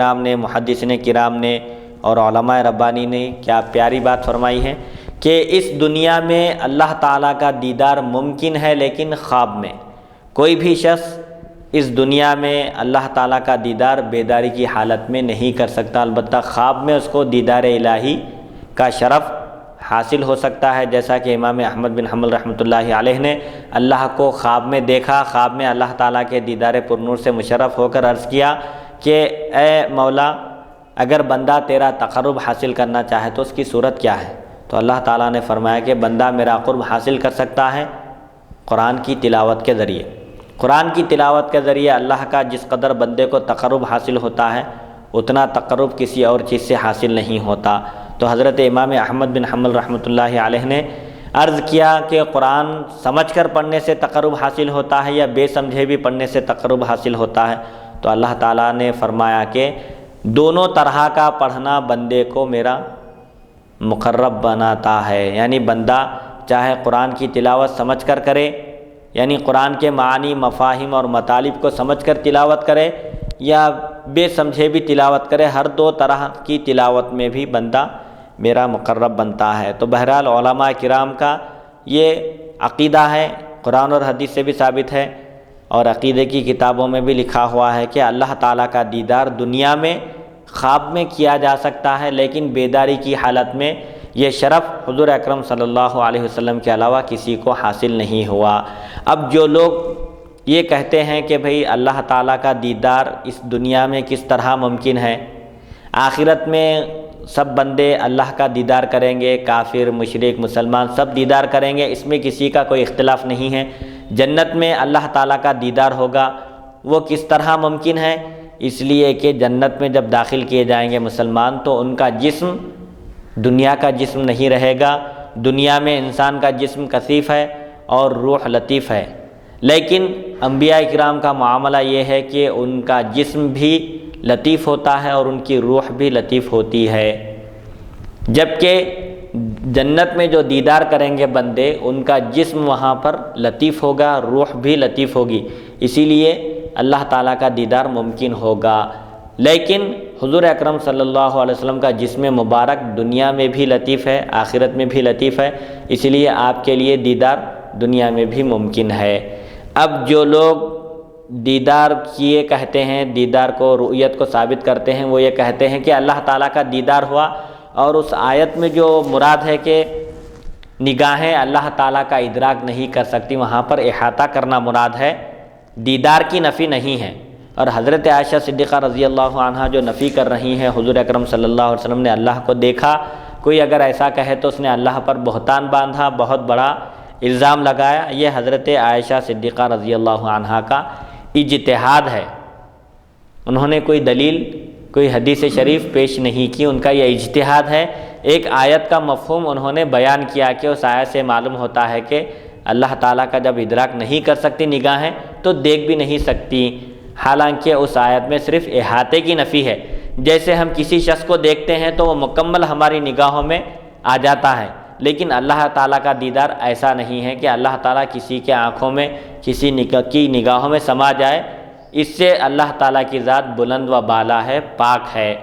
کرام نے، محدثین کرام نے اور علماء ربانی نے کیا پیاری بات فرمائی ہے کہ اس دنیا میں اللہ تعالیٰ کا دیدار ممکن ہے لیکن خواب میں۔ کوئی بھی شخص اس دنیا میں اللہ تعالیٰ کا دیدار بیداری کی حالت میں نہیں کر سکتا، البتہ خواب میں اس کو دیدار الہی کا شرف حاصل ہو سکتا ہے، جیسا کہ امام احمد بن حنبل رحمۃ اللہ علیہ نے اللہ کو خواب میں دیکھا، خواب میں اللہ تعالیٰ کے دیدار پرنور سے مشرف ہو کر عرض کیا کہ اے مولا، اگر بندہ تیرا تقرب حاصل کرنا چاہے تو اس کی صورت کیا ہے؟ تو اللہ تعالیٰ نے فرمایا کہ بندہ میرا قرب حاصل کر سکتا ہے قرآن کی تلاوت کے ذریعے۔ قرآن کی تلاوت کے ذریعے اللہ کا جس قدر بندے کو تقرب حاصل ہوتا ہے اتنا تقرب کسی اور چیز سے حاصل نہیں ہوتا۔ تو حضرت امام احمد بن حنبل رحمۃ اللہ علیہ نے عرض کیا کہ قرآن سمجھ کر پڑھنے سے تقرب حاصل ہوتا ہے یا بے سمجھے بھی پڑھنے سے تقرب حاصل ہوتا ہے؟ تو اللہ تعالیٰ نے فرمایا کہ دونوں طرح کا پڑھنا بندے کو میرا مقرب بناتا ہے، یعنی بندہ چاہے قرآن کی تلاوت سمجھ کر کرے، یعنی قرآن کے معانی، مفاہیم اور مطالب کو سمجھ کر تلاوت کرے یا بے سمجھے بھی تلاوت کرے، ہر دو طرح کی تلاوت میں بھی بندہ میرا مقرب بنتا ہے۔ تو بہرحال علماء کرام کا یہ عقیدہ ہے، قرآن اور حدیث سے بھی ثابت ہے اور عقیدے کی کتابوں میں بھی لکھا ہوا ہے کہ اللہ تعالیٰ کا دیدار دنیا میں خواب میں کیا جا سکتا ہے، لیکن بیداری کی حالت میں یہ شرف حضور اکرم صلی اللہ علیہ وسلم کے علاوہ کسی کو حاصل نہیں ہوا۔ اب جو لوگ یہ کہتے ہیں کہ بھئی اللہ تعالیٰ کا دیدار اس دنیا میں کس طرح ممکن ہے، آخرت میں سب بندے اللہ کا دیدار کریں گے، کافر، مشرک، مسلمان سب دیدار کریں گے، اس میں کسی کا کوئی اختلاف نہیں ہے، جنت میں اللہ تعالیٰ کا دیدار ہوگا، وہ کس طرح ممکن ہے؟ اس لیے کہ جنت میں جب داخل کیے جائیں گے مسلمان تو ان کا جسم دنیا کا جسم نہیں رہے گا۔ دنیا میں انسان کا جسم کثیف ہے اور روح لطیف ہے، لیکن انبیاء کرام کا معاملہ یہ ہے کہ ان کا جسم بھی لطیف ہوتا ہے اور ان کی روح بھی لطیف ہوتی ہے، جبکہ جنت میں جو دیدار کریں گے بندے ان کا جسم وہاں پر لطیف ہوگا، روح بھی لطیف ہوگی، اسی لیے اللہ تعالیٰ کا دیدار ممکن ہوگا۔ لیکن حضور اکرم صلی اللہ علیہ وسلم کا جسم مبارک دنیا میں بھی لطیف ہے، آخرت میں بھی لطیف ہے، اس لیے آپ کے لیے دیدار دنیا میں بھی ممکن ہے۔ اب جو لوگ دیدار کیے کہتے ہیں، دیدار کو، رؤیت کو ثابت کرتے ہیں، وہ یہ کہتے ہیں کہ اللہ تعالیٰ کا دیدار ہوا، اور اس آیت میں جو مراد ہے کہ نگاہیں اللہ تعالیٰ کا ادراک نہیں کر سکتی، وہاں پر احاطہ کرنا مراد ہے، دیدار کی نفی نہیں ہے۔ اور حضرت عائشہ صدیقہ رضی اللہ عنہا جو نفی کر رہی ہیں حضور اکرم صلی اللہ علیہ وسلم نے اللہ کو دیکھا، کوئی اگر ایسا کہے تو اس نے اللہ پر بہتان باندھا، بہت بڑا الزام لگایا، یہ حضرت عائشہ صدیقہ رضی اللہ عنہا کا اجتہاد ہے، انہوں نے کوئی دلیل، کوئی حدیث شریف پیش نہیں کی، ان کا یہ اجتہاد ہے۔ ایک آیت کا مفہوم انہوں نے بیان کیا کہ اس آیت سے معلوم ہوتا ہے کہ اللہ تعالیٰ کا جب ادراک نہیں کر سکتی نگاہیں تو دیکھ بھی نہیں سکتی، حالانکہ اس آیت میں صرف احاطے کی نفی ہے۔ جیسے ہم کسی شخص کو دیکھتے ہیں تو وہ مکمل ہماری نگاہوں میں آ جاتا ہے، لیکن اللہ تعالیٰ کا دیدار ایسا نہیں ہے کہ اللہ تعالیٰ کسی کے آنکھوں میں، کسی کی نگاہوں میں سما جائے، اس سے اللہ تعالیٰ کی ذات بلند و بالا ہے، پاک ہے۔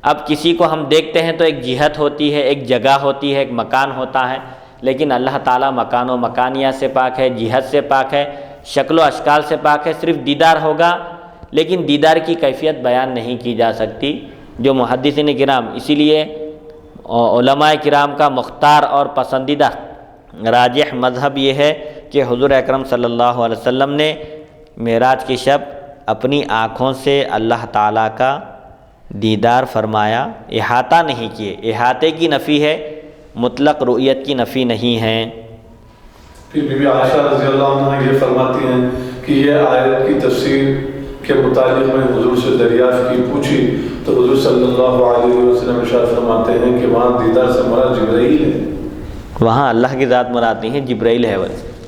اب کسی کو ہم دیکھتے ہیں تو ایک جہت ہوتی ہے، ایک جگہ ہوتی ہے، ایک مکان ہوتا ہے، لیکن اللہ تعالیٰ مکان و مکانیہ سے پاک ہے، جہت سے پاک ہے، شکل و اشکال سے پاک ہے، صرف دیدار ہوگا، لیکن دیدار کی کیفیت بیان نہیں کی جا سکتی جو محدثین کرام، اسی لیے علماء کرام کا مختار اور پسندیدہ راجح مذہب یہ ہے کہ حضور اکرم صلی اللہ علیہ وسلم نے معراج کی شب اپنی آنکھوں سے اللہ تعالیٰ کا دیدار فرمایا، احاطہ نہیں کیے، احاطے کی نفی ہے، مطلق رؤیت کی نفی نہیں ہے۔ پھر بی بی عائشہ رضی اللہ عنہ یہ فرماتی ہیں کہ یہ آیت کی تفسیر کے متعلق میں حضور سے دریافت کی، پوچھی تو حضور صلی اللہ علیہ وسلم ارشاد فرماتے ہیں کہ وہاں دیدار سے مراد جبرائیل ہے، وہاں اللہ کی ذات مراد نہیں ہے، جبرائیل ہے۔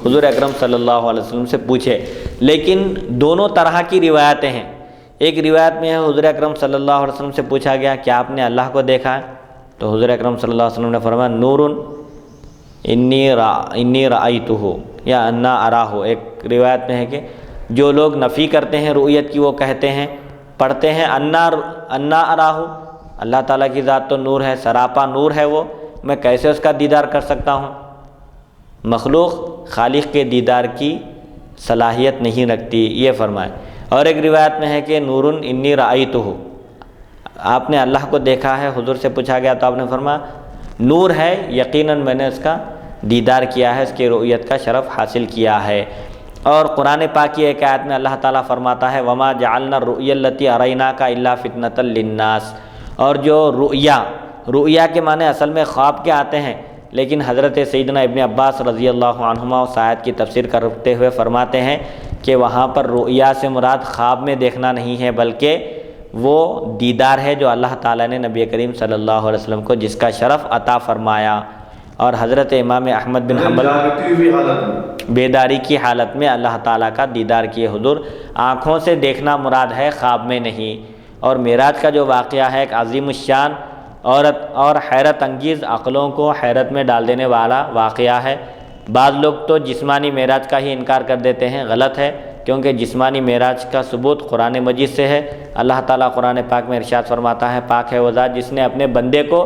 حضور اکرم صلی اللہ علیہ وسلم سے پوچھے، لیکن دونوں طرح کی روایتیں ہیں۔ ایک روایت میں ہے حضور اکرم صلی اللہ علیہ وسلم سے پوچھا گیا کیا آپ نے اللہ کو دیکھا ہے؟ تو حضور اکرم صلی اللہ علیہ وسلم نے فرمایا نور انی رأیتہ یا انا اراہ۔ ایک روایت میں ہے کہ جو لوگ نفی کرتے ہیں رؤیت کی وہ کہتے ہیں پڑھتے ہیں انا اراہو، اللہ تعالیٰ کی ذات تو نور ہے، سراپا نور ہے وہ، میں کیسے اس کا دیدار کر سکتا ہوں؟ مخلوق خالق کے دیدار کی صلاحیت نہیں رکھتی، یہ فرمائے۔ اور ایک روایت میں ہے کہ نورن انی رأیتہ، آپ نے اللہ کو دیکھا ہے، حضور سے پوچھا گیا تو آپ نے فرمایا نور ہے، یقیناً میں نے اس کا دیدار کیا ہے، اس کی رؤیت کا شرف حاصل کیا ہے۔ اور قرآن پاک کی ایک آیت میں اللہ تعالیٰ فرماتا ہے وما جعلنا الرؤیا التي اریناک الا فتنة للناس، اور جو رؤیا کے معنی اصل میں خواب کے آتے ہیں، لیکن حضرت سیدنا ابن عباس رضی اللہ عنہما اس آیت کی تفسیر کرتے ہوئے فرماتے ہیں کہ وہاں پر رؤیا سے مراد خواب میں دیکھنا نہیں ہے، بلکہ وہ دیدار ہے جو اللہ تعالیٰ نے نبی کریم صلی اللہ علیہ وسلم کو جس کا شرف عطا فرمایا۔ اور حضرت امام احمد بن حنبل بیداری کی حالت میں اللہ تعالیٰ کا دیدار کیے، حضور آنکھوں سے دیکھنا مراد ہے، خواب میں نہیں۔ اور معراج کا جو واقعہ ہے ایک عظیم الشان اور حیرت انگیز، عقلوں کو حیرت میں ڈال دینے والا واقعہ ہے۔ بعض لوگ تو جسمانی معراج کا ہی انکار کر دیتے ہیں، غلط ہے، کیونکہ جسمانی معراج کا ثبوت قرآن مجید سے ہے۔ اللہ تعالیٰ قرآن پاک میں ارشاد فرماتا ہے پاک ہے وہ ذات جس نے اپنے بندے کو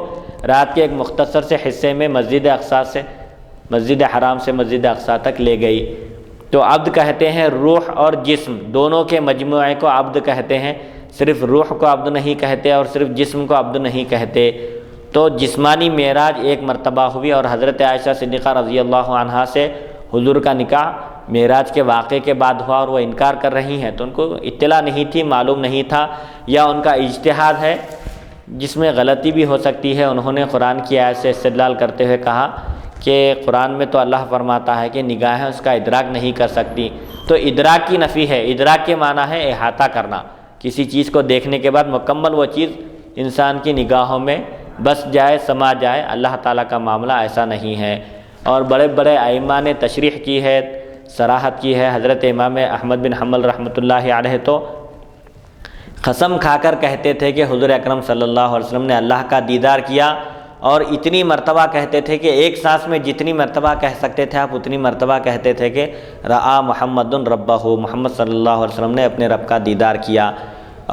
رات کے ایک مختصر سے حصے میں مسجد حرام سے مسجد اقصیٰ تک لے گئی۔ تو عبد کہتے ہیں روح اور جسم دونوں کے مجموعے کو عبد کہتے ہیں، صرف روح کو عبد نہیں کہتے اور صرف جسم کو عبد نہیں کہتے۔ تو جسمانی معراج ایک مرتبہ ہوئی، اور حضرت عائشہ صدیقہ رضی اللہ عنہا سے حضور کا نکاح معراج کے واقعے کے بعد ہوا، اور وہ انکار کر رہی ہیں، تو ان کو اطلاع نہیں تھی، معلوم نہیں تھا، یا ان کا اجتہاد ہے جس میں غلطی بھی ہو سکتی ہے۔ انہوں نے قرآن کی آیت سے استدلال کرتے ہوئے کہا کہ قرآن میں تو اللہ فرماتا ہے کہ نگاہیں اس کا ادراک نہیں کر سکتی، تو ادراک کی نفی ہے۔ ادراک کے معنی ہے احاطہ کرنا، کسی چیز کو دیکھنے کے بعد مکمل وہ چیز انسان کی نگاہوں میں بس جائے، سما جائے۔ اللہ تعالیٰ کا معاملہ ایسا نہیں ہے۔ اور بڑے بڑے ائمہ نے تشریح کی ہے، صراحت کی ہے۔ حضرت امام احمد بن حنبل رحمۃ اللہ علیہ تو قسم کھا کر کہتے تھے کہ حضور اکرم صلی اللہ علیہ وسلم نے اللہ کا دیدار کیا، اور اتنی مرتبہ کہتے تھے کہ ایک سانس میں جتنی مرتبہ کہہ سکتے تھے آپ اتنی مرتبہ کہتے تھے کہ رآ محمد ربہ، محمد صلی اللہ علیہ وسلم نے اپنے رب کا دیدار کیا۔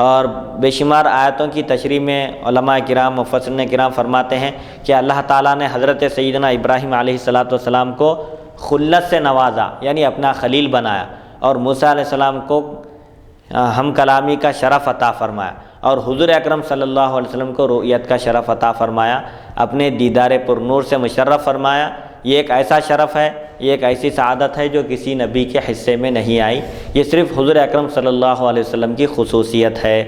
اور بے شمار آیتوں کی تشریح میں علماء کرام مفسرین کرام فرماتے ہیں کہ اللہ تعالیٰ نے حضرت سیدنا ابراہیم علیہ السلام کو خلت سے نوازا، یعنی اپنا خلیل بنایا، اور موسیٰ علیہ السلام کو ہم کلامی کا شرف عطا فرمایا، اور حضور اکرم صلی اللہ علیہ وسلم کو رؤیت کا شرف عطا فرمایا، اپنے دیدار پر نور سے مشرف فرمایا۔ یہ ایک ایسا شرف ہے، یہ ایک ایسی سعادت ہے جو کسی نبی کے حصے میں نہیں آئی، یہ صرف حضور اکرم صلی اللہ علیہ وسلم کی خصوصیت ہے۔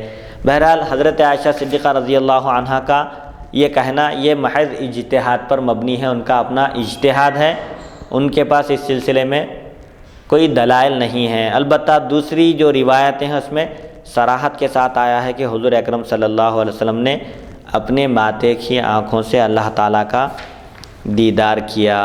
بہرحال حضرت عائشہ صدیقہ رضی اللہ عنہا کا یہ کہنا یہ محض اجتہاد پر مبنی ہے، ان کا اپنا اجتہاد ہے، ان کے پاس اس سلسلے میں کوئی دلائل نہیں ہیں۔ البتہ دوسری جو روایتیں ہیں اس میں صراحت کے ساتھ آیا ہے کہ حضور اکرم صلی اللہ علیہ وسلم نے اپنے ماتے کی آنکھوں سے اللہ تعالیٰ کا دیدار کیا۔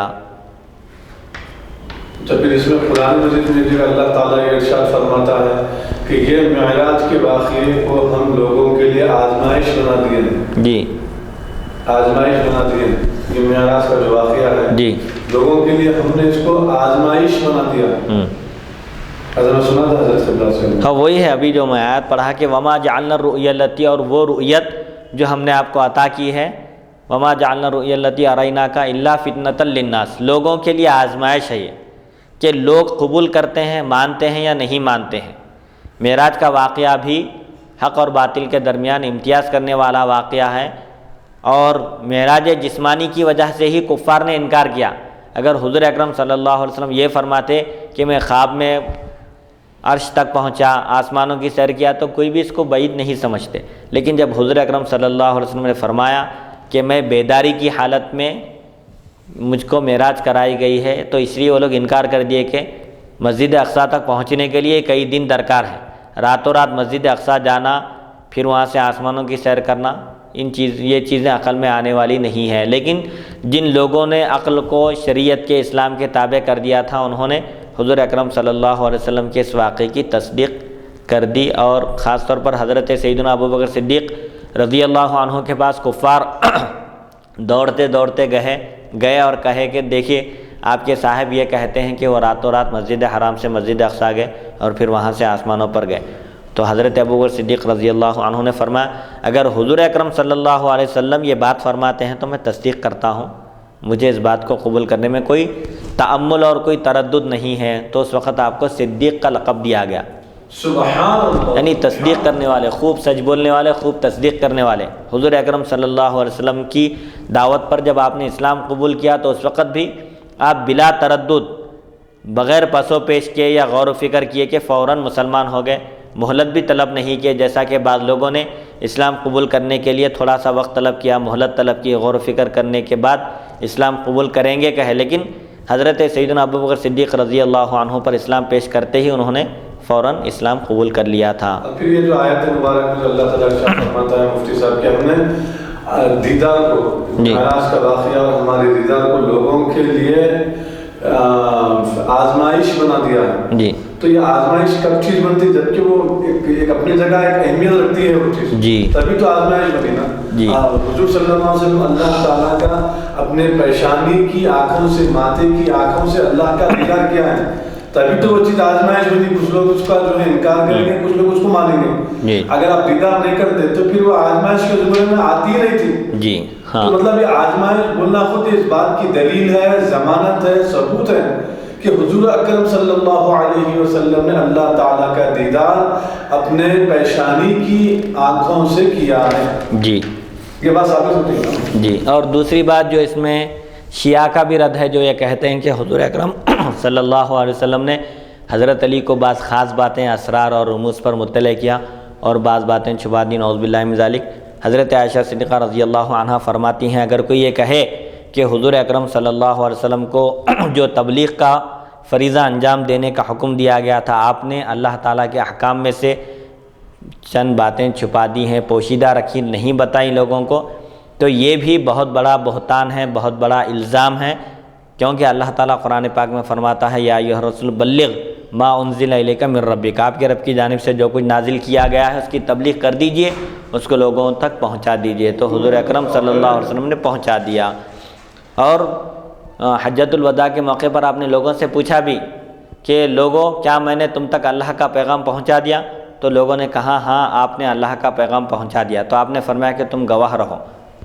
جب پھر اس میں قرآن مجید میں جو اللہ تعالیٰ یہ ارشاد فرماتا ہے کہ یہ معراج کے واقعے کو ہم لوگوں کے لیے آزمائش بنا دیے ہیں، جی آزمائش بنا دیے ہیں، یہ معراج کا جو واقعہ ہے جی لوگوں کے لیے ہم نے اس کو آزمائش بنا دیا۔ حضرت سنا تھا حضرت صلی اللہ علیہ وسلم، ہاں وہی ہے ابھی جو میں آیت پڑھا کہ وما جعلنا الرؤیا التی، اور وہ رؤیت جو ہم نے آپ کو عطا کی ہے، وما جعلنا الرؤیا التی اریناک الا فتنة للناس، لوگوں کے لیے آزمائش ہے یہ کہ لوگ قبول کرتے ہیں، مانتے ہیں یا نہیں مانتے ہیں۔ معراج کا واقعہ بھی حق اور باطل کے درمیان امتیاز کرنے والا واقعہ ہے، اور معراج جسمانی کی وجہ سے ہی کفار نے انکار کیا۔ اگر حضور اکرم صلی اللہ علیہ وسلم یہ فرماتے کہ میں خواب میں عرش تک پہنچا، آسمانوں کی سیر کیا، تو کوئی بھی اس کو بعید نہیں سمجھتے، لیکن جب حضور اکرم صلی اللہ علیہ وسلم نے فرمایا کہ میں بیداری کی حالت میں مجھ کو معراج کرائی گئی ہے، تو اس لیے وہ لوگ انکار کر دیے کہ مسجد اقصیٰ تک پہنچنے کے لیے کئی دن درکار ہے، راتوں رات مسجد اقصیٰ جانا، پھر وہاں سے آسمانوں کی سیر کرنا، یہ چیزیں عقل میں آنے والی نہیں ہے۔ لیکن جن لوگوں نے عقل کو شریعت کے اسلام کے تابع کر دیا تھا، انہوں نے حضور اکرم صلی اللہ علیہ وسلم کے اس واقعے کی تصدیق کر دی، اور خاص طور پر حضرت سیدنا ابوبکر صدیق رضی اللہ عنہ کے پاس کفار دوڑتے دوڑتے گئے اور کہے کہ دیکھیے آپ کے صاحب یہ کہتے ہیں کہ وہ راتوں رات مسجد حرام سے مسجد اقصیٰ گئے اور پھر وہاں سے آسمانوں پر گئے۔ تو حضرت ابوبکر صدیق رضی اللہ عنہ نے فرمایا اگر حضور اکرم صلی اللہ علیہ وسلم یہ بات فرماتے ہیں تو میں تصدیق کرتا ہوں، مجھے اس بات کو قبول کرنے میں کوئی تأمل اور کوئی تردد نہیں ہے۔ تو اس وقت آپ کو صدیق کا لقب دیا گیا، سبحان اللہ، یعنی تصدیق کرنے والے، خوب سچ بولنے والے، خوب تصدیق کرنے والے۔ حضور اکرم صلی اللہ علیہ وسلم کی دعوت پر جب آپ نے اسلام قبول کیا تو اس وقت بھی آپ بلا تردد، بغیر پس و پیش کیے یا غور و فکر کیے کہ فوراً مسلمان ہو گئے، مہلت بھی طلب نہیں کیے، جیسا کہ بعض لوگوں نے اسلام قبول کرنے کے لیے تھوڑا سا وقت طلب کیا، مہلت طلب کی، غور و فکر کرنے کے بعد اسلام قبول کریں گے کہے، لیکن حضرت سیدنا ابوبکر صدیق رضی اللہ عنہ پر اسلام پیش کرتے ہی انہوں نے فوراً اسلام قبول کر لیا تھا۔ پھر یہ جو آیت مبارک میں جو اللہ تعالیٰ ارشاد فرماتا ہے مفتی صاحب کہ ہم نے دیدار کو، معراج کا واقعہ اور ہمارے دیدار کو لوگوں کے لیے آزمائش بنا دیا ہے۔ جی، تو یہ آزمائش کب چیز بنتی؟ جبکہ وہ ایک اپنی جگہ ایک اہمیت رکھتی ہے وہ چیز، جی، تبھی تو آزمائش بنی نا۔ جی، حضور صلی اللہ علیہ وسلم اللہ تعالیٰ کا اپنے پیشانی کی آنکھوں سے، ماتھے کی آنکھوں سے اللہ کا دیدار کیا ہے، تبھی تو وہ چیز آزمائش بنی۔ کچھ لوگ اس کا جو ہے انکار کریں گے، کچھ لوگ اس کو مانیں گے۔ اگر آپ دیدار نہیں کرتے تو پھر وہ آزمائش کے زمرے میں آتی ہی نہیں تھی۔ جی ہاں، تو مطلب یہ آزمائش بولنا خود اس بات کی دلیل ہے، ضمانت ہے، ثبوت ہے کہ حضور اکرم صلی اللہ علیہ وسلم نے اللہ تعالیٰ کا دیدار اپنے پیشانی کی آنکھوں سے کیا ہے۔ جی، یہ بات ثابت ہوتی ہے نا؟ جی، اور دوسری بات جو اس میں شیعہ کا بھی رد ہے، جو یہ کہتے ہیں کہ حضور اکرم صلی اللہ علیہ وسلم نے حضرت علی کو بعض خاص باتیں، اسرار اور رموز پر مطلع کیا اور بعض باتیں چھپا دیں، نعوذ باللہ من ذالک۔ حضرت عائشہ صدیقہ رضی اللہ عنہا فرماتی ہیں اگر کوئی یہ کہے کہ حضور اکرم صلی اللہ علیہ وسلم کو جو تبلیغ کا فریضہ انجام دینے کا حکم دیا گیا تھا، آپ نے اللہ تعالیٰ کے احکام میں سے چند باتیں چھپا دی ہیں، پوشیدہ رکھی، نہیں بتائیں لوگوں کو، تو یہ بھی بہت بڑا بہتان ہے، بہت بڑا الزام ہے، کیونکہ اللہ تعالیٰ قرآن پاک میں فرماتا ہے یا ایھا الرسول بلغ ما انزل الیک من ربک، آپ کے رب کی جانب سے جو کچھ نازل کیا گیا ہے اس کی تبلیغ کر دیجئے، اس کو لوگوں تک پہنچا دیجئے۔ تو حضور اکرم صلی اللہ علیہ وسلم نے پہنچا دیا۔ اور حجۃ الوداع کے موقع پر آپ نے لوگوں سے پوچھا بھی کہ لوگوں کیا میں نے تم تک اللہ کا پیغام پہنچا دیا؟ تو لوگوں نے کہا ہاں آپ نے اللہ کا پیغام پہنچا دیا۔ تو آپ نے فرمایا کہ تم گواہ رہو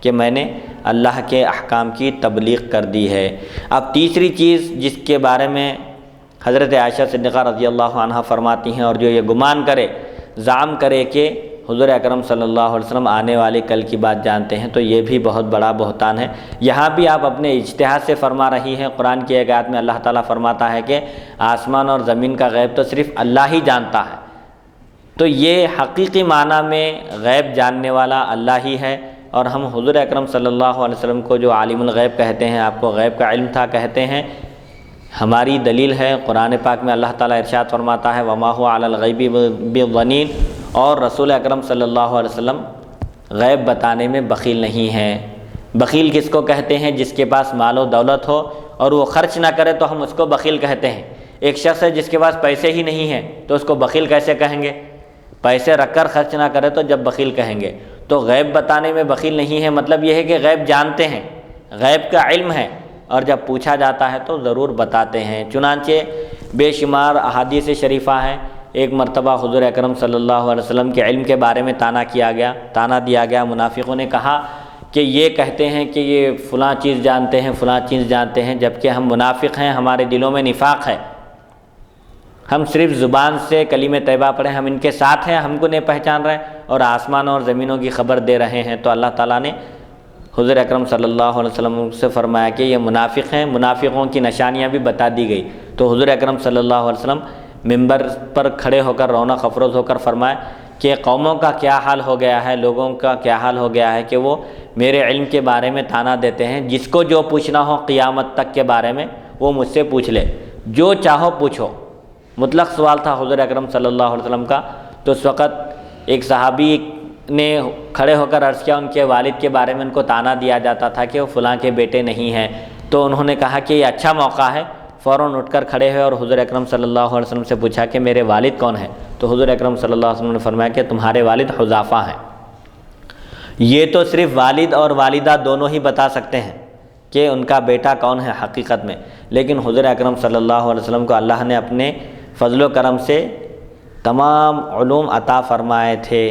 کہ میں نے اللہ کے احکام کی تبلیغ کر دی ہے۔ اب تیسری چیز جس کے بارے میں حضرت عائشہ صدیقہ رضی اللہ عنہا فرماتی ہیں، اور جو یہ گمان کرے، زعم کرے کہ حضور اکرم صلی اللہ علیہ وسلم آنے والے کل کی بات جانتے ہیں، تو یہ بھی بہت بڑا بہتان ہے۔ یہاں بھی آپ اپنے اجتہاد سے فرما رہی ہیں۔ قرآن کی ایک آیت میں اللہ تعالیٰ فرماتا ہے کہ آسمان اور زمین کا غیب تو صرف اللہ ہی جانتا ہے، تو یہ حقیقی معنی میں غیب جاننے والا اللہ ہی ہے، اور ہم حضور اکرم صلی اللہ علیہ وسلم کو جو عالم الغیب کہتے ہیں، آپ کو غیب کا علم تھا کہتے ہیں، ہماری دلیل ہے قرآن پاک میں اللہ تعالیٰ ارشاد فرماتا ہے وما هو علی الغیب بضنین، اور رسول اکرم صلی اللہ علیہ وسلم غیب بتانے میں بخیل نہیں ہیں۔ بخیل کس کو کہتے ہیں؟ جس کے پاس مال و دولت ہو اور وہ خرچ نہ کرے تو ہم اس کو بخیل کہتے ہیں۔ ایک شخص ہے جس کے پاس پیسے ہی نہیں ہیں تو اس کو بخیل کیسے کہیں گے؟ پیسے رکھ کر خرچ نہ کرے تو جب بخیل کہیں گے۔ تو غیب بتانے میں بخیل نہیں ہے، مطلب یہ ہے کہ غیب جانتے ہیں، غیب کا علم ہے، اور جب پوچھا جاتا ہے تو ضرور بتاتے ہیں۔ چنانچہ بے شمار احادیث شریفہ ہیں۔ ایک مرتبہ حضور اکرم صلی اللہ علیہ وسلم کے علم کے بارے میں تانا دیا گیا۔ منافقوں نے کہا کہ یہ کہتے ہیں کہ یہ فلاں چیز جانتے ہیں، فلاں چیز جانتے ہیں، جبکہ ہم منافق ہیں، ہمارے دلوں میں نفاق ہے، ہم صرف زبان سے کلمہ طیبہ پڑھیں، ہم ان کے ساتھ ہیں، ہم کو نہیں پہچان رہے، اور آسمان اور زمینوں کی خبر دے رہے ہیں۔ تو اللہ تعالیٰ نے حضور اکرم صلی اللہ علیہ وسلم سے فرمایا کہ یہ منافق ہیں، منافقوں کی نشانیاں بھی بتا دی گئی۔ تو حضور اکرم صلی اللہ علیہ وسلم ممبر پر کھڑے ہو کر رونق افروز ہو کر فرمائے کہ قوموں کا کیا حال ہو گیا ہے، لوگوں کا کیا حال ہو گیا ہے کہ وہ میرے علم کے بارے میں طعنہ دیتے ہیں، جس کو جو پوچھنا ہو قیامت تک کے بارے میں وہ مجھ سے پوچھ لے، جو چاہو پوچھو۔ مطلق سوال تھا حضور اکرم صلی اللہ علیہ وسلم کا۔ تو اس وقت ایک صحابی نے کھڑے ہو کر عرض کیا، ان کے والد کے بارے میں ان کو طعنہ دیا جاتا تھا کہ وہ فلاں کے بیٹے نہیں ہیں۔ تو انہوں نے کہا کہ یہ اچھا موقع ہے، فوراً اٹھ کر کھڑے ہوئے اور حضور اکرم صلی اللہ علیہ وسلم سے پوچھا کہ میرے والد کون ہیں؟ تو حضور اکرم صلی اللہ علیہ وسلم نے فرمایا کہ تمہارے والد حذافہ ہیں۔ یہ تو صرف والد اور والدہ دونوں ہی بتا سکتے ہیں کہ ان کا بیٹا کون ہے حقیقت میں، لیکن حضور اکرم صلی اللہ علیہ وسلم کو اللہ نے اپنے فضل و کرم سے تمام علوم عطا فرمائے تھے۔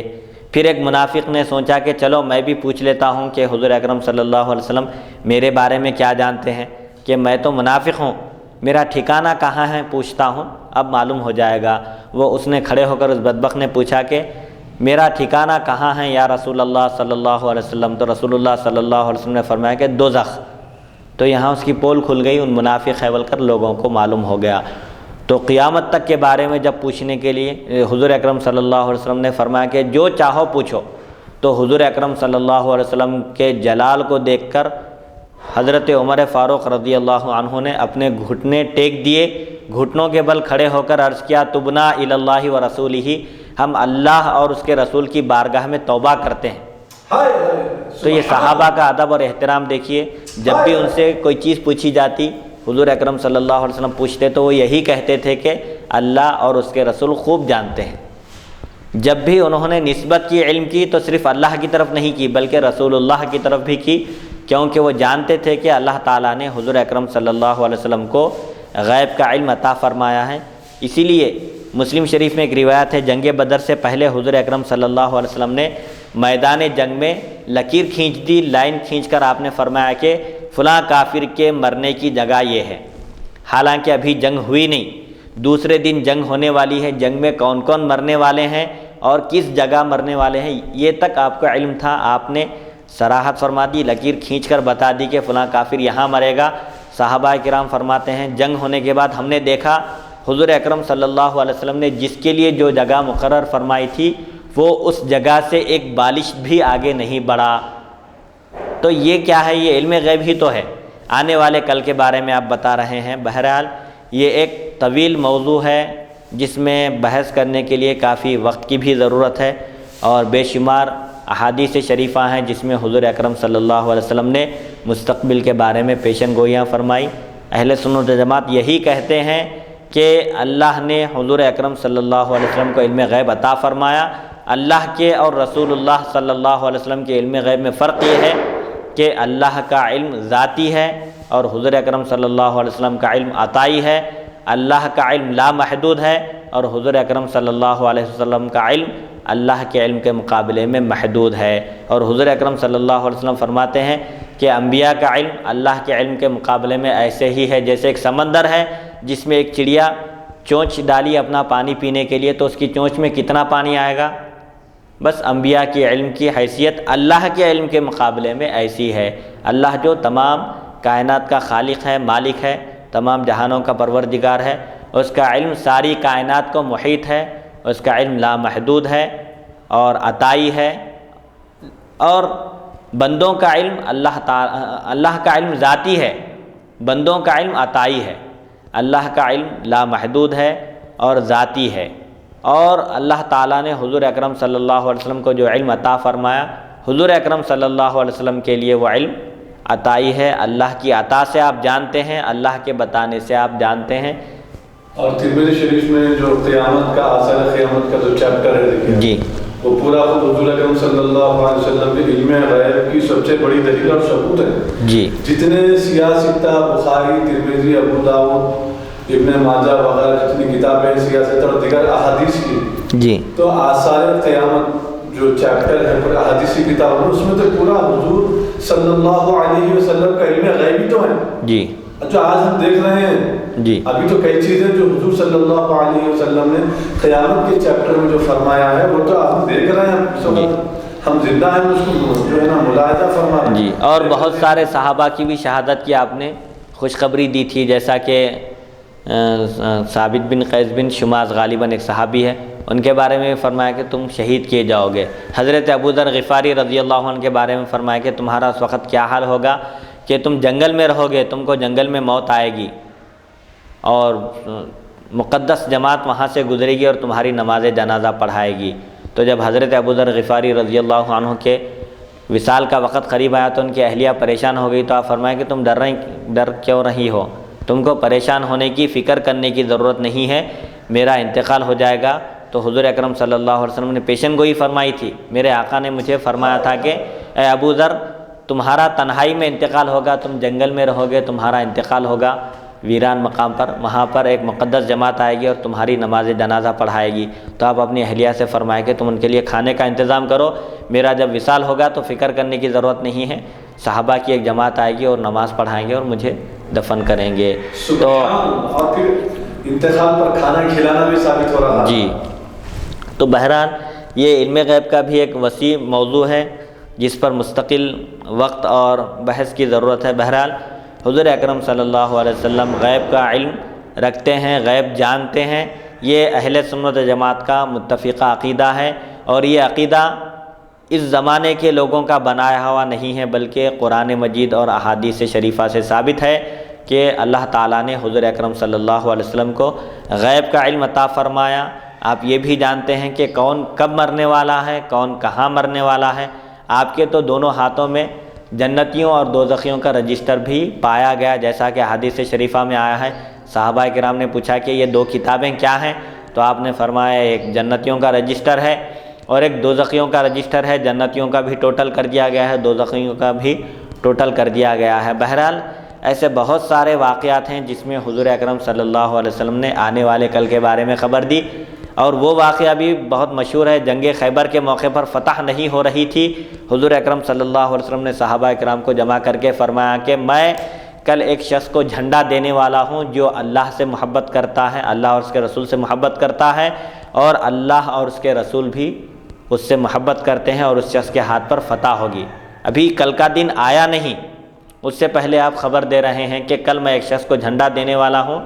پھر ایک منافق نے سوچا کہ چلو میں بھی پوچھ لیتا ہوں کہ حضور اکرم صلی اللہ علیہ وسلم میرے بارے میں کیا جانتے ہیں، کہ میں تو منافق ہوں، میرا ٹھکانہ کہاں ہے پوچھتا ہوں، اب معلوم ہو جائے گا۔ اس نے کھڑے ہو کر اس بدبخت نے پوچھا کہ میرا ٹھکانہ کہاں ہے یا رسول اللہ صلی اللہ علیہ وسلم؟ تو رسول اللہ صلی اللہ علیہ وسلم نے فرمایا کہ دوزخ۔ تو یہاں اس کی پول کھل گئی، ان منافق خیول کر لوگوں کو معلوم ہو گیا۔ تو قیامت تک کے بارے میں جب پوچھنے کے لیے حضور اکرم صلی اللہ علیہ وسلم نے فرمایا کہ جو چاہو پوچھو، تو حضور اکرم صلی اللہ علیہ وسلم کے جلال کو دیکھ کر حضرت عمر فاروق رضی اللہ عنہ نے اپنے گھٹنے ٹیک دیے، گھٹنوں کے بل کھڑے ہو کر عرض کیا تبنا الی اللہ و رسولہ، ہم اللہ اور اس کے رسول کی بارگاہ میں توبہ کرتے ہیں۔ تو یہ صحابہ کا ادب اور احترام دیکھیے، جب بھی ان سے کوئی چیز پوچھی جاتی حضور اکرم صلی اللہ علیہ وسلم پوچھتے تو وہ یہی کہتے تھے کہ اللہ اور اس کے رسول خوب جانتے ہیں۔ جب بھی انہوں نے نسبت کی علم کی تو صرف اللہ کی طرف نہیں کی بلکہ رسول اللہ کی طرف بھی کی، کیونکہ وہ جانتے تھے کہ اللہ تعالیٰ نے حضور اکرم صلی اللہ علیہ وسلم کو غیب کا علم عطا فرمایا ہے۔ اسی لیے مسلم شریف میں ایک روایت ہے، جنگ بدر سے پہلے حضور اکرم صلی اللہ علیہ وسلم نے میدان جنگ میں لکیر کھینچ دی، لائن کھینچ کر آپ نے فرمایا کہ فلاں کافر کے مرنے کی جگہ یہ ہے، حالانکہ ابھی جنگ ہوئی نہیں، دوسرے دن جنگ ہونے والی ہے، جنگ میں کون کون مرنے والے ہیں اور کس جگہ مرنے والے ہیں یہ تک آپ کو علم تھا، آپ نے صراحت فرما دی، لکیر کھینچ کر بتا دی کہ فلاں کافر یہاں مرے گا۔ صحابہ کرام فرماتے ہیں جنگ ہونے کے بعد ہم نے دیکھا حضور اکرم صلی اللہ علیہ وسلم نے جس کے لیے جو جگہ مقرر فرمائی تھی وہ اس جگہ سے ایک بالش بھی آگے نہیں بڑھا۔ تو یہ کیا ہے؟ یہ علم غیب ہی تو ہے، آنے والے کل کے بارے میں آپ بتا رہے ہیں۔ بہرحال یہ ایک طویل موضوع ہے جس میں بحث کرنے کے لیے کافی وقت کی بھی ضرورت ہے، اور بے شمار احادیث شریفہ ہیں جس میں حضور اکرم صلی اللہ علیہ وسلم نے مستقبل کے بارے میں پیشن گوئیاں فرمائی۔ اہل سنت و جماعت یہی کہتے ہیں کہ اللہ نے حضور اکرم صلی اللہ علیہ وسلم کو علم غیب عطا فرمایا۔ اللہ کے اور رسول اللہ صلی اللہ علیہ وسلم کے علم غیب میں فرق یہ ہے کہ اللہ کا علم ذاتی ہے اور حضور اکرم صلی اللہ علیہ وسلم کا علم عطائی ہے۔ اللہ کا علم لامحدود ہے اور حضور اکرم صلی اللہ علیہ وسلم کا علم اللہ کے علم کے مقابلے میں محدود ہے۔ اور حضور اکرم صلی اللہ علیہ وسلم فرماتے ہیں کہ انبیاء کا علم اللہ کے علم کے مقابلے میں ایسے ہی ہے جیسے ایک سمندر ہے جس میں ایک چڑیا چونچ ڈالی اپنا پانی پینے کے لیے، تو اس کی چونچ میں کتنا پانی آئے گا؟ بس انبیاء کی علم کی حیثیت اللہ کے علم کے مقابلے میں ایسی ہے۔ اللہ جو تمام کائنات کا خالق ہے، مالک ہے، تمام جہانوں کا پروردگار ہے، اس کا علم ساری کائنات کو محیط ہے، اس کا علم لامحدود ہے اور عطائی ہے۔ اور بندوں کا علم اللہ کا علم ذاتی ہے، بندوں کا علم عطائی ہے۔ اللہ کا علم لامحدود ہے اور ذاتی ہے، اور اللہ تعالیٰ نے حضور اکرم صلی اللہ علیہ وسلم کو جو علم عطا فرمایا، حضور اکرم صلی اللہ علیہ وسلم کے لیے وہ علم عطائی ہے۔ اللہ کی عطا سے آپ جانتے ہیں، اللہ کے بتانے سے آپ جانتے ہیں۔ اور ترمذی شریف میں جو قیامت کا آثار قیامت کا جو چیپٹر ہے دیکھیں جی، وہ پورا خود حضور اکرم صلی اللہ علیہ وسلم کے علم غیب کی سب سے بڑی دلیل اور ثبوت ہے۔ جی، جتنے سیاستہ بخاری، ترمذی، ابو داؤد، ابن ماجہ وغیرہ جتنی کتابیں ہیں سیاست اور دیگر احادیث کی، جی، تو آثار قیامت جو چیپٹر ہے پورا احادیث کی کتاب ہے، اس میں تو پورا حضور صلی اللہ علیہ وسلم کا علم غیب ہی تو ہے جی، جو آج ہم دیکھ رہے ہیں۔ جی، ابھی تو کئی چیزیں جو حضور صلی اللہ علیہ وسلم نے قیامت کے چیپٹر میں جو فرمایا ہے وہ تو ہم دیکھ رہے ہیں، اس وقت ہم زندہ ہیں، اس کو جو ہے نا ملاحظہ فرما رہے ہیں۔ جی، اور بہت سارے صحابہ کی بھی شہادت کی آپ نے خوشخبری دی تھی، جیسا کہ ثابت بن قیس بن شماس غالباً ایک صحابی ہے، ان کے بارے میں فرمایا کہ تم شہید کیے جاؤ گے۔ حضرت ابو ذر غفاری رضی اللہ عنہ کے بارے میں فرمایا کہ تمہارا اس وقت کیا حال ہوگا کہ تم جنگل میں رہو گے، تم کو جنگل میں موت آئے گی اور مقدس جماعت وہاں سے گزرے گی اور تمہاری نماز جنازہ پڑھائے گی۔ تو جب حضرت ابو ذر غفاری رضی اللہ عنہ کے وصال کا وقت قریب آیا تو ان کی اہلیہ پریشان ہو گئی، تو آپ فرمائیں کہ تم ڈر کیوں رہی ہو؟ تم کو پریشان ہونے کی، فکر کرنے کی ضرورت نہیں ہے، میرا انتقال ہو جائے گا۔ تو حضور اکرم صلی اللہ علیہ وسلم نے پیشن گوئی فرمائی تھی، میرے آقا نے مجھے فرمایا تھا کہ اے ابو ذر تمہارا تنہائی میں انتقال ہوگا، تم جنگل میں رہو گے، تمہارا انتقال ہوگا۔ ویران مقام پر، وہاں پر ایک مقدس جماعت آئے گی اور تمہاری نماز جنازہ پڑھائے گی، تو آپ اپنی اہلیہ سے فرمائیں کہ تم ان کے لیے کھانے کا انتظام کرو، میرا جب وصال ہوگا تو فکر کرنے کی ضرورت نہیں ہے، صحابہ کی ایک جماعت آئے گی اور نماز پڑھائیں گے اور مجھے دفن کریں گے۔ تو اور پھر انتقال پر کھانا کھلانا بھی ثابت ہو رہا۔ جی، تو بہرحال یہ علم غیب کا بھی ایک وسیع موضوع ہے جس پر مستقل وقت اور بحث کی ضرورت ہے۔ بہرحال حضور اکرم صلی اللہ علیہ وسلم غیب کا علم رکھتے ہیں، غیب جانتے ہیں، یہ اہل سنت جماعت کا متفقہ عقیدہ ہے، اور یہ عقیدہ اس زمانے کے لوگوں کا بنایا ہوا نہیں ہے، بلکہ قرآن مجید اور احادیث شریفہ سے ثابت ہے کہ اللہ تعالیٰ نے حضور اکرم صلی اللہ علیہ وسلم کو غیب کا علم عطا فرمایا۔ آپ یہ بھی جانتے ہیں کہ کون کب مرنے والا ہے، کون کہاں مرنے والا ہے۔ آپ کے تو دونوں ہاتھوں میں جنتیوں اور دوزخیوں کا رجسٹر بھی پایا گیا، جیسا کہ حدیث شریفہ میں آیا ہے۔ صحابہ کرام نے پوچھا کہ یہ دو کتابیں کیا ہیں؟ تو آپ نے فرمایا ایک جنتیوں کا رجسٹر ہے اور ایک دوزخیوں کا رجسٹر ہے، جنتیوں کا بھی ٹوٹل کر دیا گیا ہے، دوزخیوں کا بھی ٹوٹل کر دیا گیا ہے۔ بہرحال ایسے بہت سارے واقعات ہیں جس میں حضور اکرم صلی اللہ علیہ وسلم نے آنے والے کل کے بارے میں خبر دی، اور وہ واقعہ بھی بہت مشہور ہے۔ جنگ خیبر کے موقع پر فتح نہیں ہو رہی تھی، حضور اکرم صلی اللہ علیہ وسلم نے صحابہ کرام کو جمع کر کے فرمایا کہ میں کل ایک شخص کو جھنڈا دینے والا ہوں جو اللہ سے محبت کرتا ہے، اللہ اور اس کے رسول سے محبت کرتا ہے، اور اللہ اور اس کے رسول بھی اس سے محبت کرتے ہیں، اور اس شخص کے ہاتھ پر فتح ہوگی۔ ابھی کل کا دن آیا نہیں، اس سے پہلے آپ خبر دے رہے ہیں کہ کل میں ایک شخص کو جھنڈا دینے والا ہوں،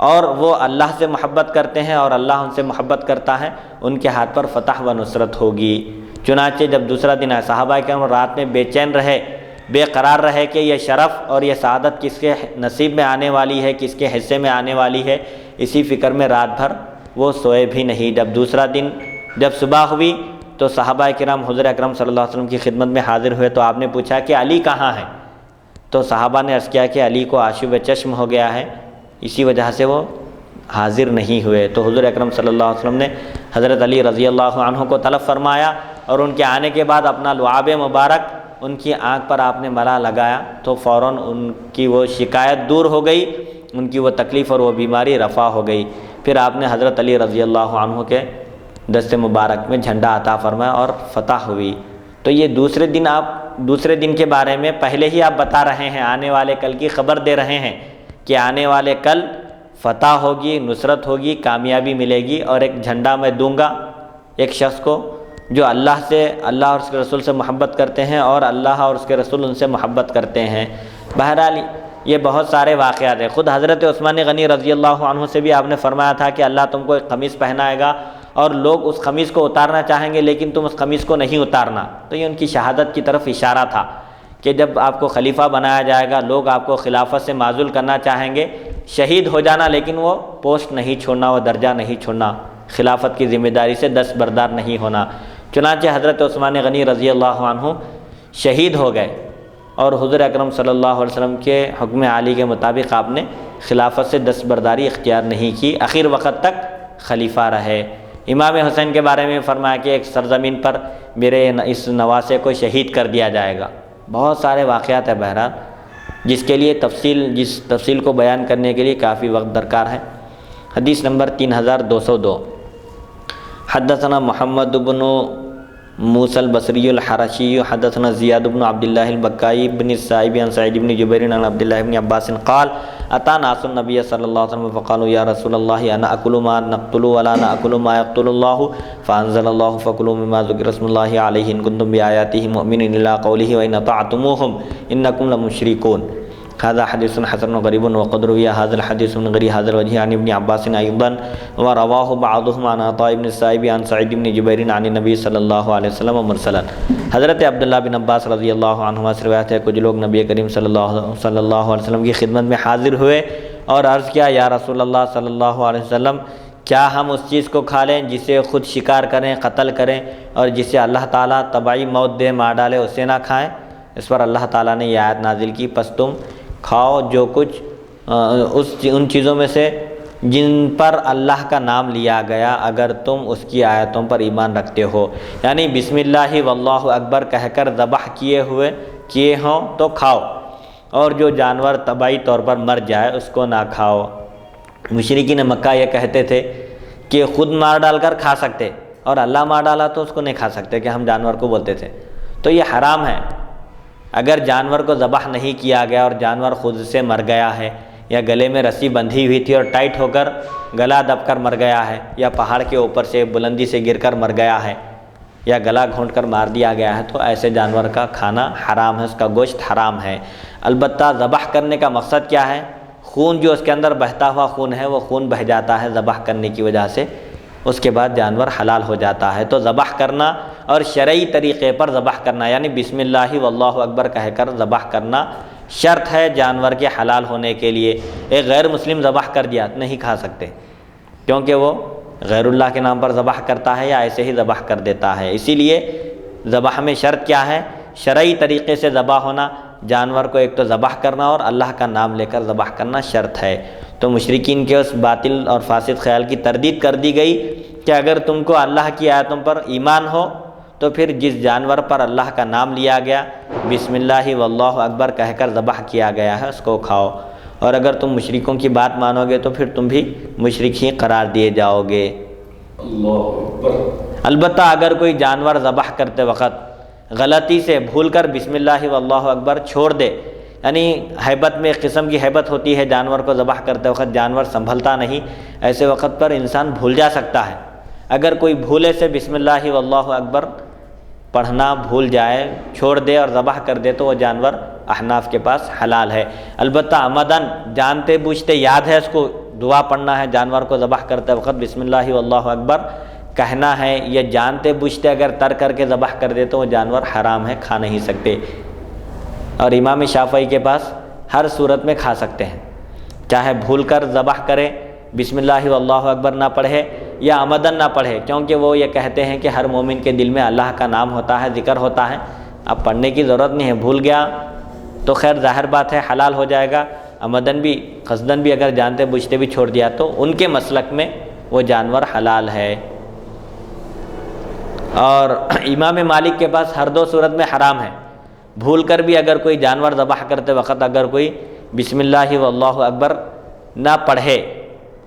اور وہ اللہ سے محبت کرتے ہیں اور اللہ ان سے محبت کرتا ہے، ان کے ہاتھ پر فتح و نصرت ہوگی۔ چنانچہ جب دوسرا دن آیا، صحابہ کرام رات میں بے چین رہے، بے قرار رہے کہ یہ شرف اور یہ سعادت کس کے نصیب میں آنے والی ہے، کس کے حصے میں آنے والی ہے، اسی فکر میں رات بھر وہ سوئے بھی نہیں۔ جب دوسرا دن جب صبح ہوئی تو صحابہ کرام حضور اکرم صلی اللہ علیہ وسلم کی خدمت میں حاضر ہوئے، تو آپ نے پوچھا کہ علی کہاں ہے؟ تو صحابہ نے عرض کیا کہ علی کو آشوب چشم ہو گیا ہے، اسی وجہ سے وہ حاضر نہیں ہوئے۔ تو حضور اکرم صلی اللہ علیہ وسلم نے حضرت علی رضی اللہ عنہ کو طلب فرمایا، اور ان کے آنے کے بعد اپنا لعاب مبارک ان کی آنکھ پر آپ نے ملا لگایا، تو فوراً ان کی وہ شکایت دور ہو گئی، ان کی وہ تکلیف اور وہ بیماری رفع ہو گئی۔ پھر آپ نے حضرت علی رضی اللہ عنہ کے دست مبارک میں جھنڈا عطا فرمایا اور فتح ہوئی۔ تو یہ دوسرے دن کے بارے میں پہلے ہی آپ بتا رہے ہیں، آنے والے کل کی خبر دے رہے ہیں کہ آنے والے کل فتح ہوگی، نصرت ہوگی، کامیابی ملے گی، اور ایک جھنڈا میں دوں گا ایک شخص کو جو اللہ اور اس کے رسول سے محبت کرتے ہیں، اور اللہ اور اس کے رسول ان سے محبت کرتے ہیں۔ بہرحال یہ بہت سارے واقعات ہیں۔ خود حضرت عثمان غنی رضی اللہ عنہ سے بھی آپ نے فرمایا تھا کہ اللہ تم کو ایک قمیص پہنائے گا اور لوگ اس قمیص کو اتارنا چاہیں گے لیکن تم اس قمیص کو نہیں اتارنا۔ تو یہ ان کی شہادت کی طرف اشارہ تھا کہ جب آپ کو خلیفہ بنایا جائے گا، لوگ آپ کو خلافت سے معزول کرنا چاہیں گے، شہید ہو جانا لیکن وہ پوسٹ نہیں چھوڑنا، وہ درجہ نہیں چھوڑنا، خلافت کی ذمہ داری سے دستبردار نہیں ہونا۔ چنانچہ حضرت عثمان غنی رضی اللہ عنہ شہید ہو گئے، اور حضور اکرم صلی اللہ علیہ وسلم کے حکم عالی کے مطابق آپ نے خلافت سے دستبرداری اختیار نہیں کی، آخر وقت تک خلیفہ رہے۔ امام حسین کے بارے میں فرمایا کہ ایک سرزمین پر میرے اس نواسے کو شہید کر دیا جائے گا۔ بہت سارے واقعات ہیں بہرحال، جس تفصیل کو بیان کرنے کے لیے کافی وقت درکار ہے۔ حدیث نمبر 3202، حدثنا محمد بن موسى البصري الحرشي حدثنا زياد بن عبد الله البكائي بن السائب عن سعيد بن جبير عن عبد الله بن عباس قال أتى ناس النبي صلى الله عليه وسلم فقالوا يا رسول الله أنا أكل ما نقتل ولا نأكل ما يقتل الله فأنزل الله فكلوا مما ذكر اسم الله عليه إن كنتم بآياته مؤمنين إلى قوله وإن أطعتموهم إنكم لمشركون۔ هذا حديث حسن غريب وقد روي هذا الحديث من غير هذا الوجه عن ابن عباس أيضا ورواه بعضهم عن عطاء بن السائب عن سعيد بن جبير عن النبي صلی اللہ علیہ وسلم مرسلا۔ حضرت عبداللہ بن عباس رضی اللہ عنہما سے روایت ہے، کچھ لوگ نبی کریم صلی اللہ علیہ وسلم کی خدمت میں حاضر ہوئے اور عرض کیا، یا رسول اللہ صلی اللہ علیہ وسلم، کیا ہم اس چیز کو کھا لیں جسے خود شکار کریں، قتل کریں، اور جسے اللہ تعالیٰ طبعی موت دے، مار ڈالے، اسے نہ کھائیں؟ اس پر اللہ تعالیٰ نے یہ آیت نازل کی، پس تم کھاؤ جو کچھ ان چیزوں میں سے جن پر اللہ کا نام لیا گیا، اگر تم اس کی آیتوں پر ایمان رکھتے ہو، یعنی بسم اللہ واللہ اکبر کہہ کر ذبح کیے ہوں تو کھاؤ۔ اور جو جانور طبعی طور پر مر جائے اس کو نہ کھاؤ۔ مشرکین مکہ یہ کہتے تھے کہ خود مار ڈال کر کھا سکتے اور اللہ مار ڈالا تو اس کو نہیں کھا سکتے، کہ ہم جانور کو بولتے تھے، تو یہ حرام ہے۔ اگر جانور کو ذبح نہیں کیا گیا اور جانور خود سے مر گیا ہے، یا گلے میں رسی بندھی ہوئی تھی اور ٹائٹ ہو کر گلا دب کر مر گیا ہے، یا پہاڑ کے اوپر سے بلندی سے گر کر مر گیا ہے، یا گلا گھونٹ کر مار دیا گیا ہے، تو ایسے جانور کا کھانا حرام ہے، اس کا گوشت حرام ہے۔ البتہ ذبح کرنے کا مقصد کیا ہے؟ خون جو اس کے اندر بہتا ہوا خون ہے، وہ خون بہہ جاتا ہے ذبح کرنے کی وجہ سے، اس کے بعد جانور حلال ہو جاتا ہے۔ تو ذبح کرنا اور شرعی طریقے پر ذبح کرنا، یعنی بسم اللہ واللہ اکبر کہہ کر ذبح کرنا شرط ہے جانور کے حلال ہونے کے لیے۔ ایک غیر مسلم ذبح کر دیا نہیں کھا سکتے، کیونکہ وہ غیر اللہ کے نام پر ذبح کرتا ہے یا ایسے ہی ذبح کر دیتا ہے۔ اسی لیے ذبح میں شرط کیا ہے؟ شرعی طریقے سے ذبح ہونا، جانور کو ایک تو ذبح کرنا اور اللہ کا نام لے کر ذبح کرنا شرط ہے۔ تو مشرکین کے اس باطل اور فاسد خیال کی تردید کر دی گئی کہ اگر تم کو اللہ کی آیتوں پر ایمان ہو تو پھر جس جانور پر اللہ کا نام لیا گیا، بسم اللہ واللہ اکبر کہہ کر ذبح کیا گیا ہے، اس کو کھاؤ، اور اگر تم مشرکوں کی بات مانو گے تو پھر تم بھی مشرک ہی قرار دیے جاؤ گے۔ اللہ اکبر۔ البتہ اگر کوئی جانور ذبح کرتے وقت غلطی سے بھول کر بسم اللہ واللہ اکبر چھوڑ دے، یعنی ہیبت میں ایک قسم کی ہیبت ہوتی ہے جانور کو ذبح کرتے وقت، جانور سنبھلتا نہیں، ایسے وقت پر انسان بھول جا سکتا ہے۔ اگر کوئی بھولے سے بسم اللہ واللہ اکبر پڑھنا بھول جائے، چھوڑ دے اور ذبح کر دے تو وہ جانور احناف کے پاس حلال ہے۔ البتہ عمدن جانتے بوجھتے یاد ہے اس کو دعا پڑھنا ہے جانور کو ذبح کرتے وقت بسم اللہ واللہ اکبر کہنا ہے، یہ جانتے بوجھتے اگر ترک کر کے ذبح کر دے تو وہ جانور حرام ہے، کھا نہیں سکتے۔ اور امام شافعی کے پاس ہر صورت میں کھا سکتے ہیں، چاہے بھول کر ذبح کرے بسم اللہ واللہ اکبر نہ پڑھے یا عمدن نہ پڑھے، کیونکہ وہ یہ کہتے ہیں کہ ہر مومن کے دل میں اللہ کا نام ہوتا ہے، ذکر ہوتا ہے، اب پڑھنے کی ضرورت نہیں ہے، بھول گیا تو خیر ظاہر بات ہے حلال ہو جائے گا، عمدن بھی قصدن بھی اگر جانتے بوجھتے بھی چھوڑ دیا تو ان کے مسلک میں وہ جانور حلال ہے۔ اور امام مالک کے پاس ہر دو صورت میں حرام ہے، بھول کر بھی اگر کوئی جانور ذبح کرتے وقت اگر کوئی بسم اللہ واللہ اکبر نہ پڑھے،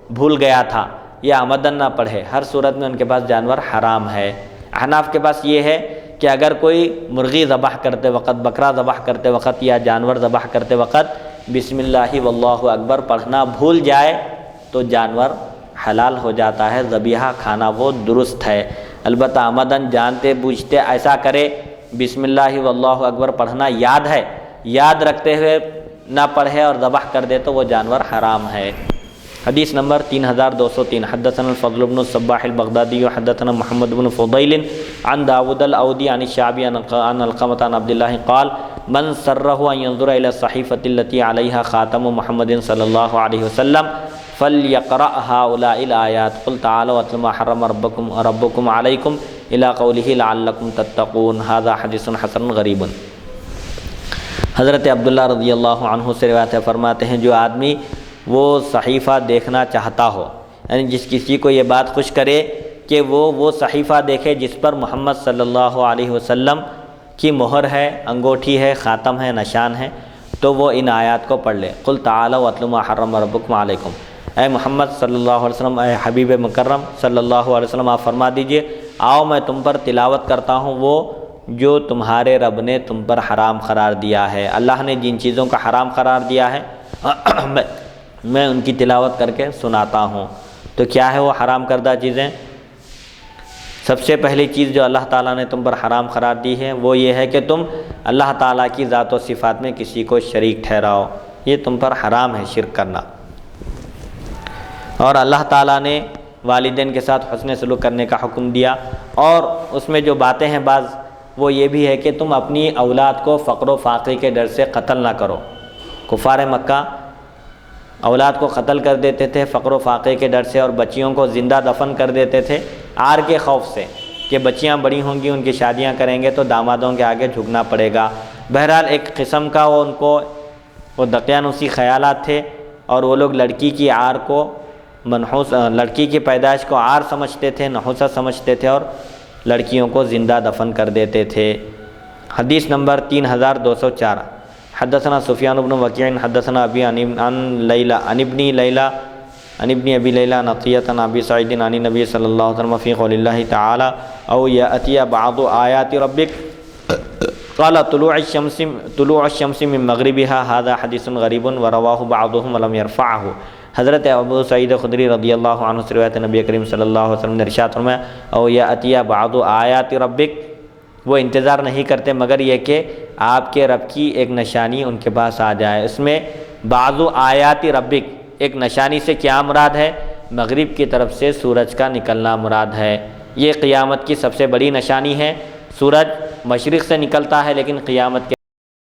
بھول گیا تھا یا عمدن نہ پڑھے، ہر صورت میں ان کے پاس جانور حرام ہے۔ احناف کے پاس یہ ہے کہ اگر کوئی مرغی ذبح کرتے وقت، بکرا ذبح کرتے وقت یا جانور ذبح کرتے وقت بسم اللہ واللہ اکبر پڑھنا بھول جائے تو جانور حلال ہو جاتا ہے، ذبیحہ کھانا وہ درست ہے۔ البتہ عمدن جانتے بوجھتے ایسا کرے، بسم اللہ واللہ اکبر پڑھنا یاد ہے، یاد رکھتے ہوئے نہ پڑھے اور ذبح کر دے تو وہ جانور حرام ہے۔ حدیث نمبر 3203 حدثنا الفضل بن الصباح البغدادی حدثنا محمد بن فضیل عن داود الاودی عن الشعبی عن القمۃ عن عبد اللہ قال من سرہ ان ينظر الى الصحیفۃ التي علیہا خاتم محمد صلی اللہ علیہ وسلم فلیقرأ هؤلاء الآیات قل تعالوا اتل ما حرم ربکم علیکم الى قوله لعلکم تتقون هذا حدیث حسن غریب۔ حضرت عبداللہ رضی اللہ عنہ سے روایت ہے، فرماتے ہیں جو آدمی وہ صحیفہ دیکھنا چاہتا ہو، یعنی جس کسی کو یہ بات خوش کرے کہ وہ صحیفہ دیکھے جس پر محمد صلی اللہ علیہ وسلم کی مہر ہے، انگوٹھی ہے، خاتم ہے، نشان ہے، تو وہ ان آیات کو پڑھ لے۔ قل تعالوا اتل ما حرم ربکم علیکم، اے محمد صلی اللہ علیہ وسلم، اے حبیب مکرم صلی اللہ علیہ وسلم، آپ فرما دیجئے آؤ میں تم پر تلاوت کرتا ہوں وہ جو تمہارے رب نے تم پر حرام قرار دیا ہے۔ اللہ نے جن چیزوں کا حرام قرار دیا ہے میں ان کی تلاوت کر کے سناتا ہوں۔ تو کیا ہے وہ حرام کردہ چیزیں؟ سب سے پہلی چیز جو اللہ تعالیٰ نے تم پر حرام قرار دی ہے وہ یہ ہے کہ تم اللہ تعالیٰ کی ذات و صفات میں کسی کو شریک ٹھہراؤ، یہ تم پر حرام ہے شرک کرنا۔ اور اللہ تعالیٰ نے والدین کے ساتھ حسن سلوک کرنے کا حکم دیا، اور اس میں جو باتیں ہیں بعض وہ یہ بھی ہے کہ تم اپنی اولاد کو فقر و فاقے کے ڈر سے قتل نہ کرو۔ کفار مکہ اولاد کو قتل کر دیتے تھے فقر و فاقے کے ڈر سے، اور بچیوں کو زندہ دفن کر دیتے تھے عار کے خوف سے کہ بچیاں بڑی ہوں گی، ان کی شادیاں کریں گے تو دامادوں کے آگے جھکنا پڑے گا۔ بہرحال ایک قسم کا وہ ان کو وہ دقیانوسی خیالات تھے، اور وہ لوگ لڑکی کی عار کو منحوس، لڑکی کی پیدائش کو عار سمجھتے تھے، نحوست سمجھتے تھے، اور لڑکیوں کو زندہ دفن کر دیتے تھے۔ حدیث نمبر 3204 حدثنا سفیان بن وکیع حدثنا ابی عن لیلہ عن ابن لیلہ عن ابن ابی لیلہ عن عطیۃ عن ابی سعید عن نبی صلی اللہ علیہ وسلم فی قول اللہ تعالی او یأتی بعض آیات ربک قال طلوع الشمس من مغربها هذا حدیث غریب ورواه بعضهم ولم يرفعه۔ حضرت ابو سعید خدری رضی اللہ عنہ سے روایت نبی کریم صلی اللہ علیہ وسلم نے ارشاد فرمایا او یأتی بعض آیات ربک، وہ انتظار نہیں کرتے مگر یہ کہ آپ کے رب کی ایک نشانی ان کے پاس آ جائے۔ اس میں بعض آیات ربک، ایک نشانی سے کیا مراد ہے؟ مغرب کی طرف سے سورج کا نکلنا مراد ہے۔ یہ قیامت کی سب سے بڑی نشانی ہے۔ سورج مشرق سے نکلتا ہے لیکن قیامت کے